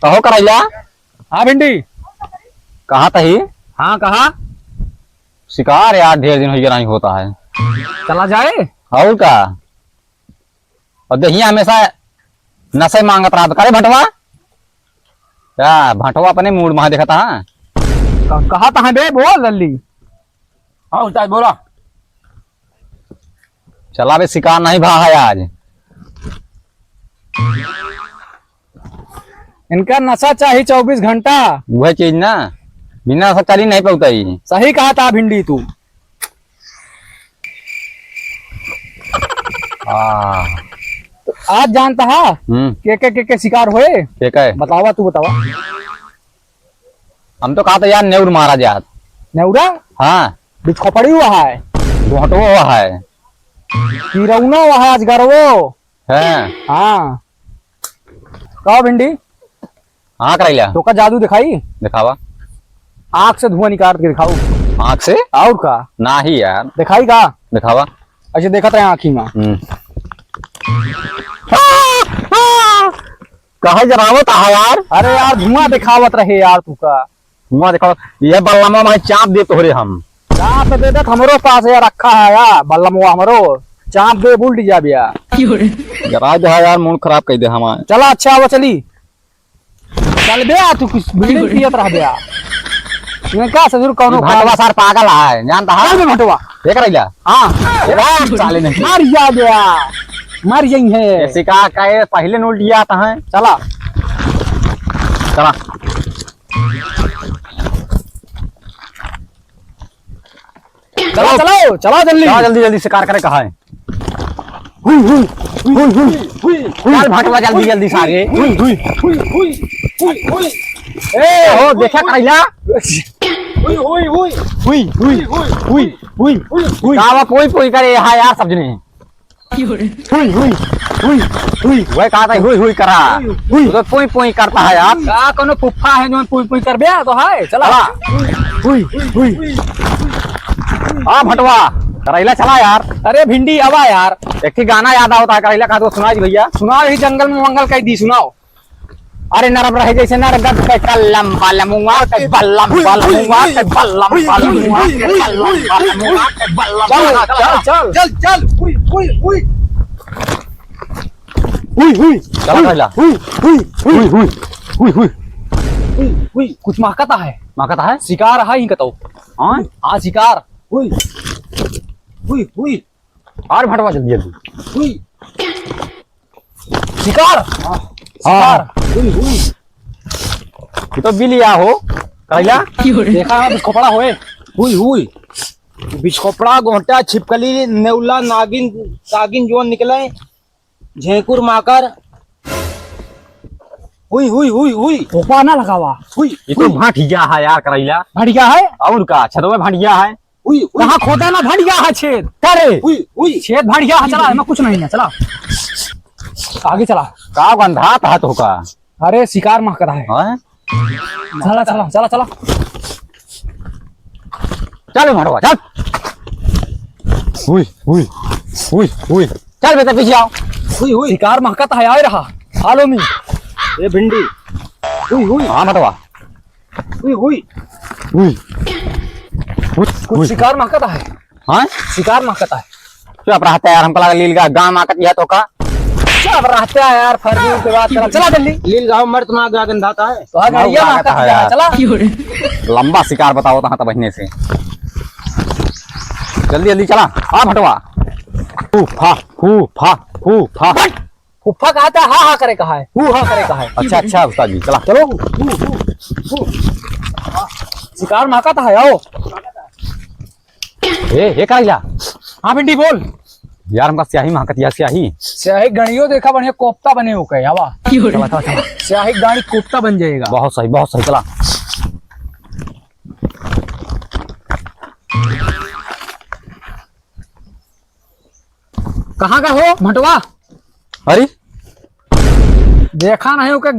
कहो करैला। हाँ भिंडी। कहाँ तही? हाँ कहा? शिकार यार ढेर दिन हो गया नहीं होता है। चला जाए और का? और देखिए हमेशा नशे मांगत रहा करे भटवा। क्या भटवा अपने मूड में देखा था? कहा था बे बोल जल्दी। हाँ उस्ताद बोला। चला बे शिकार नहीं भा है आज। इनका नशा चाहिए 24 घंटा। वह चीज ना बिना नशा चली नहीं पौता ही। सही कहा था भिंडी तू। तो आज जानता है के शिकार हुए? है बतावा तू बतावा। हम तो कहा था यार नेउर मारा जात। नेउरा? हाँ बिछोपड़ी हुआ है, घोटो हुआ है, किरौनो हुआ है, अजगरवो है। हाँ कहो भिंडी। हाँ करैला तो का जादू दिखाई? दिखावा। आँख से धुआं निकाल के दिखाऊ। आँख से? और का? ना ही यार। दिखाई का? दिखावा। अच्छा देखा था आँखी में। कहा जरावत है यार। अरे यार धुआं दिखावत रहे यार तू का। धुआं दिखावा। ये बल्लमा में चाप दे तोहरे हम। चाप दे दे हमरो पास यार रखा है यार बल्लमुआ हमरो। चाप दे बुल्ट जा बिया। जरा जो है यार मूड खराब कर दे हमारे। चला अच्छा वो चली। चल बे तू कुछ बिल्डिंग पियत रह बे। मैं का सजूर कौनो भटवा सर पागल है जानता है? चल भटवा देख रही हाँ चाले नहीं मार जा गया मर यही है। शिकार का पहले नोट लिया आता है। चला चला चलो चलो चलो जल्दी जल्दी जल्दी शिकार करे कहा है। चल भटवा जल्दी जल्दी सारे। ए हो देखा करैला। कावा पोई पोई करे यहाँ यार समझने। वह कहा था हुई हुई करा तो पोई पोई करता है यार। का कोनो पुफ्फा है जो पुई पुई कर बे तो है। चला हाँ भटवा करैला चला यार। अरे भिंडी आवा यार। एक ही गाना याद आता है करैला का तो सुना जी भैया। सुनाओ यही जंगल में मंगल कह दी सुनाओ। अरे नरम रहे जैसे नरगद के कलम बलमुआ के बल्लम बलमुआ के बल्लम बलमुआ के बल्लम बलमुआ के बल्लम। चल चल चल चल हुई हुई हुई हुई हुई चला करैला। हुई हुई हुई हुई हुई हुई हुई कुछ महकता है। महकता है? शिकार है ही कतो। हाँ हाँ शिकार हुई हुई हुई। और भटवा जल्दी जल्दी हुई शिकार। शिकार हुई हुई। ये तो बिलिया हो करैला। देखा है बिस्कोपड़ा होए। हुई हुई बिस्कोपड़ा गोटा छिपकली नेउला नागिन सागिन जो निकले झेंकुर माकर। हुई हुई हुई हुई धोखा ना लगावा। हुई ये तो भाटिया है यार करैला। भड़िया है और का छदवा भाटिया है। हुई कहाँ खोदा ना भड़िया है छेद करे। हुई हुई छेद भड़िया है। चला मैं कुछ नहीं है। चला आगे चला। का गंधा था तो का। अरे शिकार महकता है। हाँ? चला चला चला चला चल भटवा चल। हुई हुई हुई हुई चल बेटा पीछे आओ। हुई हुई शिकार महकता है। आए रहा हालो में ये भिंडी। हुई हुई हाँ भटवा हुई हुई हुई कुछ शिकार महकता है। हाँ शिकार महकता है। चुप रहता है यार। हमको लगा लील का गांव आकत यह तो का चुप रहता है यार। फर्जी के बाद चला चला जल्दी। लील गाँव मर्द में आगे गंधाता है। तो आ गाड़िया महकता है यार। चला लंबा शिकार बताओ तो बहने से जल्दी जल्दी चला। हाँ भटवा फूफा फूफा फूफा फुफ्फा कहा था। हाँ हाँ करे कहा है। हु हाँ करे कहा है। अच्छा अच्छा उस्ताद जी चला चलो शिकार महकता है। आओ ए करैला। हाँ भिंडी बोल। यार हमका स्याही महकतिया स्याही। स्याही गणियों देखा बढ़िया कोफ्ता बने हो गए। हवा चला चला चला। स्याही गाड़ी कोफ्ता बन जाएगा। बहुत सही चला। कहाँ का हो भटवा? अरे देखा नहीं हो क्या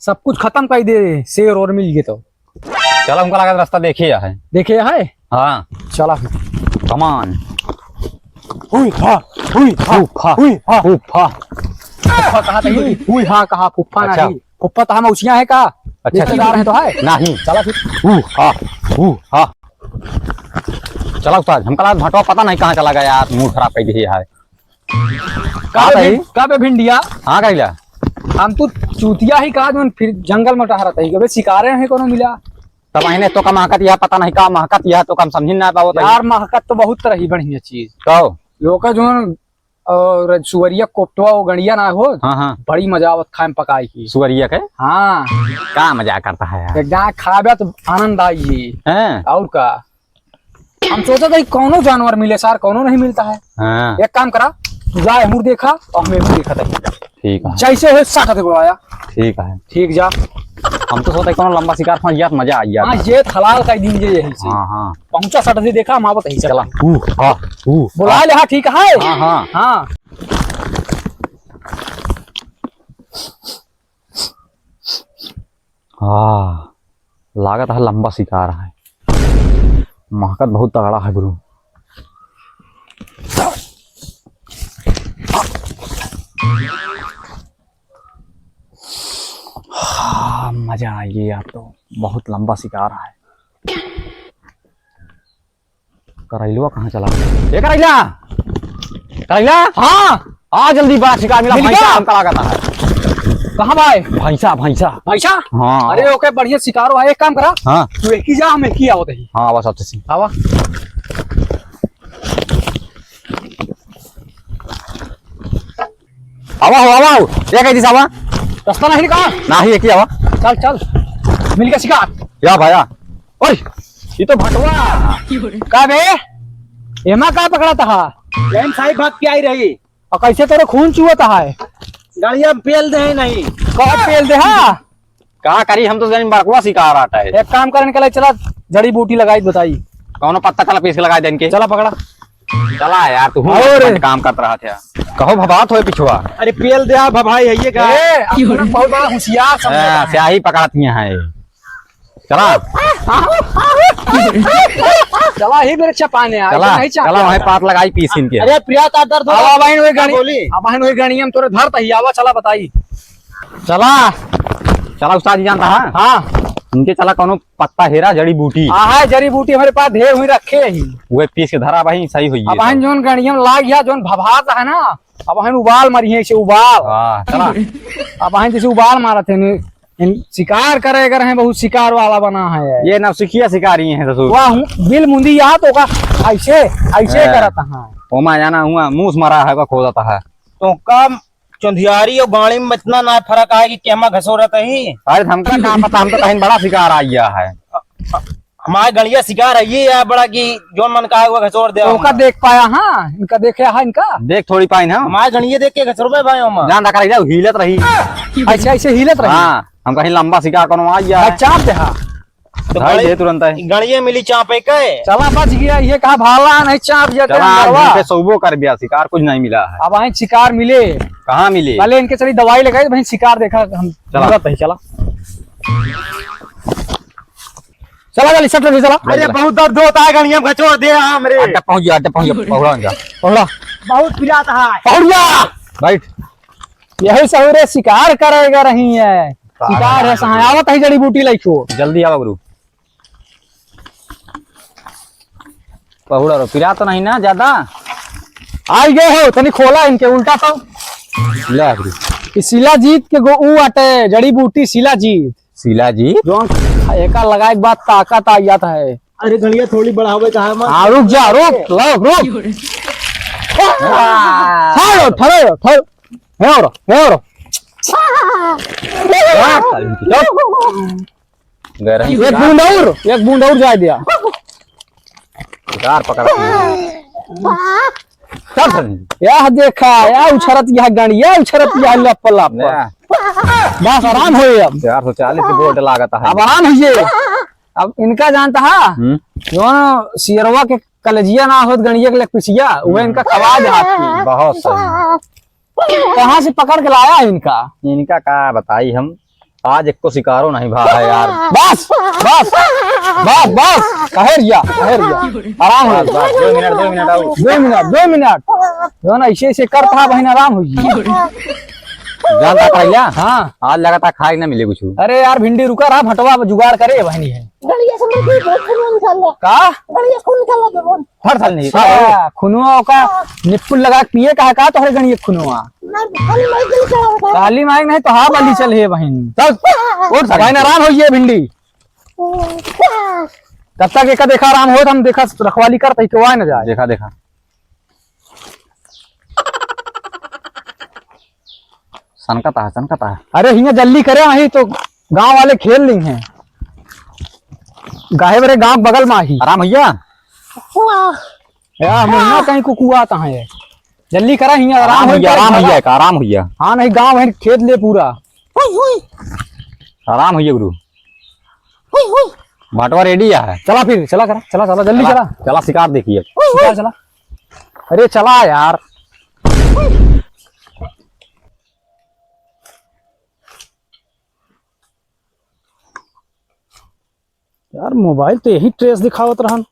सब कुछ खत्म कर दे। शेर और मिल गए तो चलो हमको लगा रास्ता देखिए है। देखे है। हाँ चला कमान। हुई हाँ हुई हाँ फूफा हुई हाँ फूफा फुफ्फा कहा था। हुई हाँ कहा फुफ्फा अच्छा नहीं। फुप्पा तो हम उछिया है का अच्छा, रिश्तेदार है तो है नहीं चला फिर हाँ चलो उस्ताद, हमका लगा भटवा पता नहीं कहाँ चला गया यार, मूड खराब कर दी है। कब है भिंडिया हाँ कहिला हम तो चूतिया ही कहा जो फिर जंगल में टहरा था कभी शिकारे हैं कोनो मिला तब अहने तो का महकत यह पता नहीं का महकत यह तो कम समझ ना पाओ यार महकत तो बहुत तरह ही बढ़िया चीज तो लोग जो और सुवरिया कोप्टवा वो गणिया ना हो हाँ बड़ी मजा आवत खाए में पकाई की सुअरिया के हाँ का मजा करता है यार। एक जहाँ खाबे तो आनंद आई हैं? और का हम सोचा था कौनो जानवर मिले सार कौनो नहीं मिलता है हाँ एक काम करा जा हमूर देखा और हमें भी देखा था ठीक है जैसे है साठ बुलाया ठीक है। ठीक जा हम तो सोचते कौन लंबा शिकार फंस गया तो मजा आ गया। हाँ ये हलाल का दिन ये यही से हाँ पहुंचा सट से देखा हम आवत ही चला चला बुला ले हाँ ठीक है हाँ हाँ हाँ लागत है लंबा शिकार है, महकत बहुत तगड़ा है गुरु। हाँ मजा आ गया तो, बहुत लंबा शिकार है। करैलवा कहाँ चला ये करैला करैला हाँ आ जल्दी बड़ा शिकार मिला। मिल भैंसा गया? हमका लागत है कहाँ भाई भैंसा भैंसा भाईसा हाँ अरे ओके बढ़िया शिकारो है एक काम करा हाँ तू एक ही जा हम एक ही आवत ही हाँ बस अब से आवा आवा ये कह दी सावा रास्ता नहीं कहा ना ही एक ही आवा चल चल मिल गया शिकार या भाया ओए ये तो भटवा का बे एमा का पकड़ा था बहन साहिब भाग के आई रही, और कैसे तेरे खून चुहता है गाड़िया पेल दे नहीं। कब पेल दे हाँ का करी हम तो जानी बड़कुआ शिकार आता है। एक काम करने के लिए चला जड़ी बूटी लगाई बताई कौनो पत्ता चला पीस के लगा देन के चला पकड़ा चला यार तू और काम कर रहा था कहो भबात हो पिछुआ अरे पेल दे भाई है ये का बहुत बड़ा होशियार समझता है। स्याही पकड़ती हैं चला चला ही मेरे चपाने आ चला नहीं चला वहीं पात लगाई पीस इनके। अरे प्रिया का दर्द हो आवा बहन वही क्या गणी बोली? अब बहन वही गणी हम तोरे धर तही आवा चला बताई चला चला उस्ताद जी जानता है हाँ इनके चला कौनो पत्ता हेरा जड़ी बूटी है जड़ी बूटी हमारे पास ढेर हुई रखे ही वो पीस के धरा भाई सही हुई अब बहन जोन गणियम लाग गया जोन भभात है ना अब बहन उबाल मरी से उबाल चला अब बहन जैसे उबाल मारा थे शिकार करे अगर है बहुत शिकार वाला बना है ये नवसिखिया शिकारी हैं ससुर वाह बिल मुंदी यहाँ तो का ऐसे ऐसे करता है ओमा जाना हुआ मुंह मरा है का खोदता है तो कम चंदियारी और गाड़ी में इतना ना फर्क है कि केमा घसोरत ही। अरे हमका काम पता हम तो कहीं बड़ा शिकार आ गया है। हमारे गलिया शिकार है ये है बड़ा की जोन मन का हुआ घसोर दे तो देख पाया हाँ इनका देखे है इनका देख थोड़ी पाइन हम हमारे गणिये देख के घसोर भाई हम जान रखा रही हिलत रही ऐसे ऐसे हिलत रही हाँ हम कहीं लंबा शिकार कोनो आ गया है चाप दे हाँ तो धाई दे तुरंत है गणिये मिली चापे के चला बच गया ये कहा भाला नहीं चाप जाते चला मरवा। आज पे सौबो कर दिया शिकार कुछ नहीं मिला है। अब आए शिकार मिले कहाँ मिली पहले इनके चली दवाई लगाई भाई शिकार देखा हम चला। चला चला चल सट चला अरे बहुत दर्द होता है गणिया में घसोर दे हमरे अड्डा पहुंच गया पहुंच जा पकड़ा बहुत पिराता है। पकड़ जा बैठ यही सवेरे शिकार करेगा रही है शिकार है सहायावत है जड़ी बूटी लाइको जल्दी आवा गुरु पहुड़ा रो पिरा तो नहीं ना ज्यादा आई गए हो तनी खोला इनके उल्टा तो ले गुरु शिला जीत के गो ऊ अटे जड़ी बूटी शिला जीत शीला जी जो एका लगाए के बाद ताकत आ जाता है अरे गणिया थोड़ी बढ़ावे का है हाँ रुक जा रुक रुक ठहरो ठहरो ठहरो ठहरो एक बूंद और जाए दिया शिकार पकड़ यह देखा यह उछरत यह गणी यह उछरत यह लप लप बस आराम हो अब 440 बोर्ड लागता है अब आराम है अब इनका जानता है जो शेरवा के कलेजिया ना होत गणिया के पिछिया वो इनका खवाज हाथ की बहुत सही कहाँ से पकड़ के लाया इनका का बताई हम आज एक को शिकारो नहीं भागा यार बस बस बस बस कहेरिया आराम हो 2 मिनट आओ 2 मिनट जो ना ऐसे ऐसे करता है बहन आराम हो जानता करैला हाँ आज लगातार खाए ना मिले कुछ। अरे यार भिंडी रुका रहा भटवा जुगाड़ करे बहनी है गड़िया से मुझे बहुत खून निकाल रहा का गड़िया खून निकाल रहा बहुत हर साल नहीं खुनुआ का निप्पुल लगा के पिए कहा का तोहरे गणिये खुनुआ मैं खाली मैं दिल का होता काली माइक नहीं तो हाँ बली चल है बहन चल उठ सगाई आराम हो ये भिंडी तब तक एक देखा आराम हो हम देखा रखवाली करते कि वह न जाए देखा देखा सनकता है। अरे हिया जल्दी करे वही तो गांव वाले खेल ली हैं गाहे बरे गांव बगल में ही आराम भैया यार मुन्ना कहीं कुकुआ कहाँ है जल्दी करा हिया आराम हो आराम भैया हाँ नहीं गांव है खेत ले पूरा आराम भैया गुरु हुई हुई भाटवा रेडी है। चला फिर चला करा चला चला जल्दी चला चला शिकार देखिए। चला चला अरे चला यार यार मोबाइल तो यही ट्रेस दिखावत रहन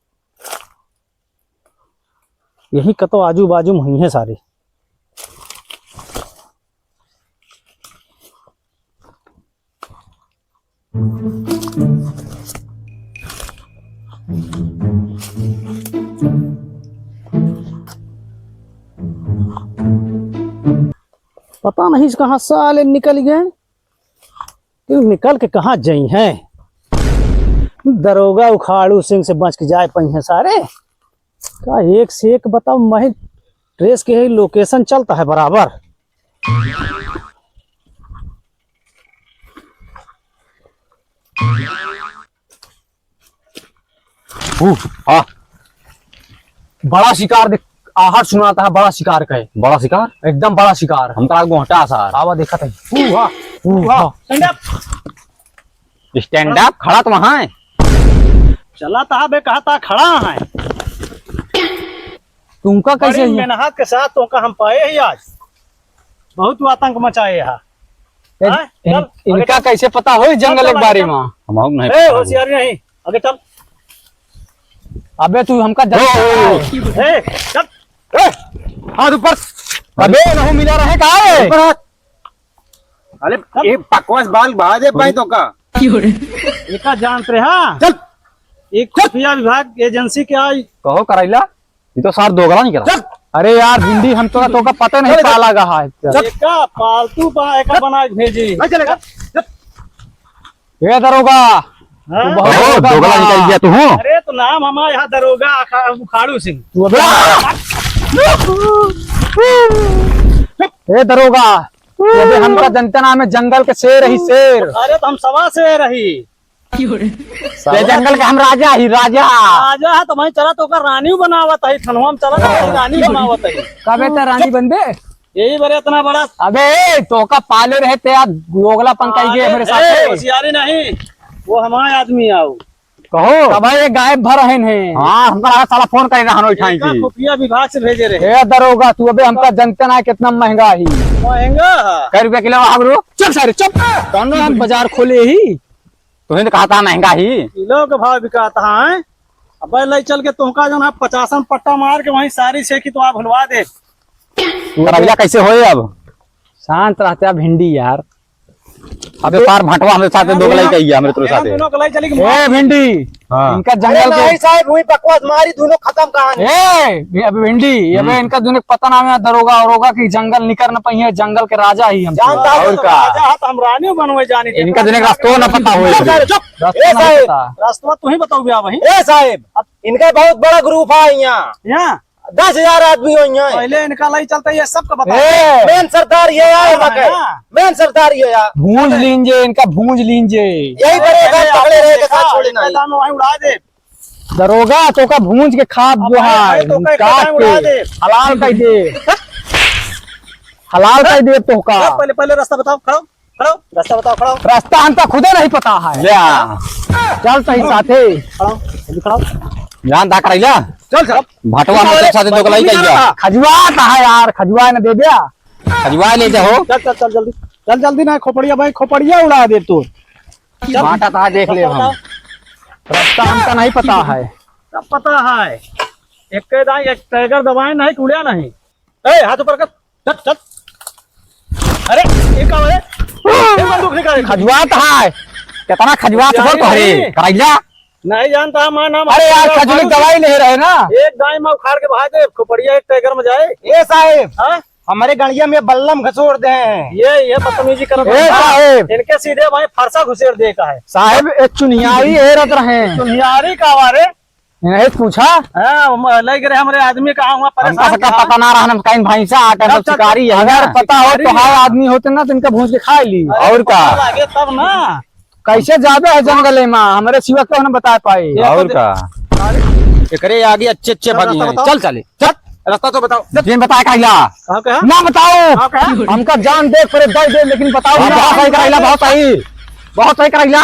यही कतो आजू बाजू में ही है सारे पता नहीं कहाँ साले निकल गए क्यों निकल के कहाँ जाई हैं दरोगा उखाड़ू सिंह से बच के जाए पही है सारे का एक से एक बताओ मैं ट्रेस के लोकेशन चलता है बराबर हाँ बड़ा शिकार देख आहट सुनाता है बड़ा शिकार का है बड़ा शिकार एकदम बड़ा शिकार हम तो गोहटा सा आवा देखा था स्टैंड अप खड़ा तो वहां है चला था बे कहा था खड़ा है तुमका कैसे मेहनत के साथ तुमका हम पाए ही आज बहुत आतंक मचाए यहाँ इनका कैसे पता हो जंगल के बारे में हम नहीं होशियार नहीं आगे चल अबे तू हमका चल हाथ ऊपर अबे नहीं मिला रहे कहा अरे ये बकवास बाल बहा दे पाई तो का एका जानते हाँ चल एक खुफिया विभाग एजेंसी के आई कहो करैला ये तो सार दोगला नहीं करा अरे यार भिंडी हम तो का पता नहीं पाला गया है एका पालतू एका बना के भेजी चलेगा ये दरोगा दोगला निकल गया तू अरे तो नाम हमारा यहाँ दरोगा उखाड़ू सिंह तू ए दरोगा अबे हमका जनता नाम है जंगल के शेर ही शेर अरे तो हम सवा शेर रही जंगल का हम राजा ही राजा है तो मैं चला तो रानी बनावत है थनवा में चला रानी बनावत है कबे तो रानी बनबे यही बड़े इतना बड़ा अबे तो का पाले रहते यार गोगला पंकाई गए मेरे साथ होशियारी नहीं वो हमारे आदमी आओ कहो कब ये गायब भर हैं हाँ हमका साला फोन कर रहा उठाई थी खुफिया विभाग से भेजे रहे ए दरोगा तू अबे हमका जनता ना कितना महंगा ही महंगा कै रुपया किलो आबरू चल सारे चुप कौन हम बाजार खोले ही तुमने तो कहा था महंगा ही किलो के भाव बिकाता है अब ले चल के तुमका जो है 50 पट्टा मार के वहीं सारी सेखी तो आप भुलवा दे करैला कैसे होए अब शांत रहते आप भिंडी यार अबे पार भटवा हमारे साथ दो गलाई कही हमारे तेरे साथ दोनों गलाई चली ए भिंडी हाँ। इनका जंगल के साहब हुई बकवास मारी दोनों खत्म कहानी ए अब भिंडी अब इनका दोनों पता नाम है दरोगा औरोगा की जंगल निकर न पई है जंगल के राजा ही हम और का राजा है तो हम रानी बनवे जानी इनका देने का रास्ता न पता होए रास्ता तू ही बताओ भैया वही ए साहब इनका बहुत बड़ा ग्रुप है यहाँ 10,000 आदमी हो यहाँ पहले इनका लाई चलता है सबका बता मेन सरदार ये है मेन सरदार ये है भूंज लीजिए इनका भूंज लीजिए यही बड़े पकड़े रहे के साथ छोड़े नहीं वहीं उड़ा दे दरोगा तो का भूंज के खाद जो है काट के हलाल कर दे हलाल कर दे तो का पहले पहले रास्ता बताओ खड़ो खड़ो रास्ता बताओ खड़ो रास्ता हमका खुदे नहीं पता है चल सही साथे खड़ो जान दा करैला चल चल भटवा हमारे साथ दो गलाई कही खजुआ कहा यार खजुआ न दे दिया खजवा ले जाओ चल चल चल जल्दी चल जल्दी ना खोपड़िया भाई खोपड़िया उड़ा दे तू बाटा था देख ले हम रास्ता हमका नहीं पता है सब पता है एक टाइगर दबाए नहीं उड़िया नहीं ए हाथ ऊपर कर चल चल अरे ये का है ये बंदूक निकाले खजुआत है कितना खजुआत हो तो अरे करैला नहीं जानता मैं नाम अरे यार खजूर दवाई ले रहे ना एक गाय में उखाड़ के भाग दे खोपड़िया एक टाइगर में जाए ए साहेब हाँ हमारे गड़िया में बल्लम घसोड़ दे हैं। ये बदतमीजी कर ए साहेब इनके सीधे भाई फरसा घुसेड़ दे का है साहेब एक चुनियारी हेरत रहे चुनियारी का वारे नहीं पूछा हाँ लग रहे हमारे आदमी कहाँ हुआ हमका परेशान सबका पता ना रहा कहीं भैंसा आटा सब शिकारी है अगर पता हो तो हाय आदमी होते ना तो इनका भूज के खा ली और का आगे तब ना कैसे जाबे है जंगल में हमारे सिवा क्यों ना बता पाए और का एकरे आगे अच्छे अच्छे भागी हैं। चल चले चल रास्ता तो बताओ जिन बताया कहला कहाँ कहा ना बताओ हाँ, कहा? हमका जान देख पर दे दे लेकिन बताओ बहुत सही करैला बहुत सही करैला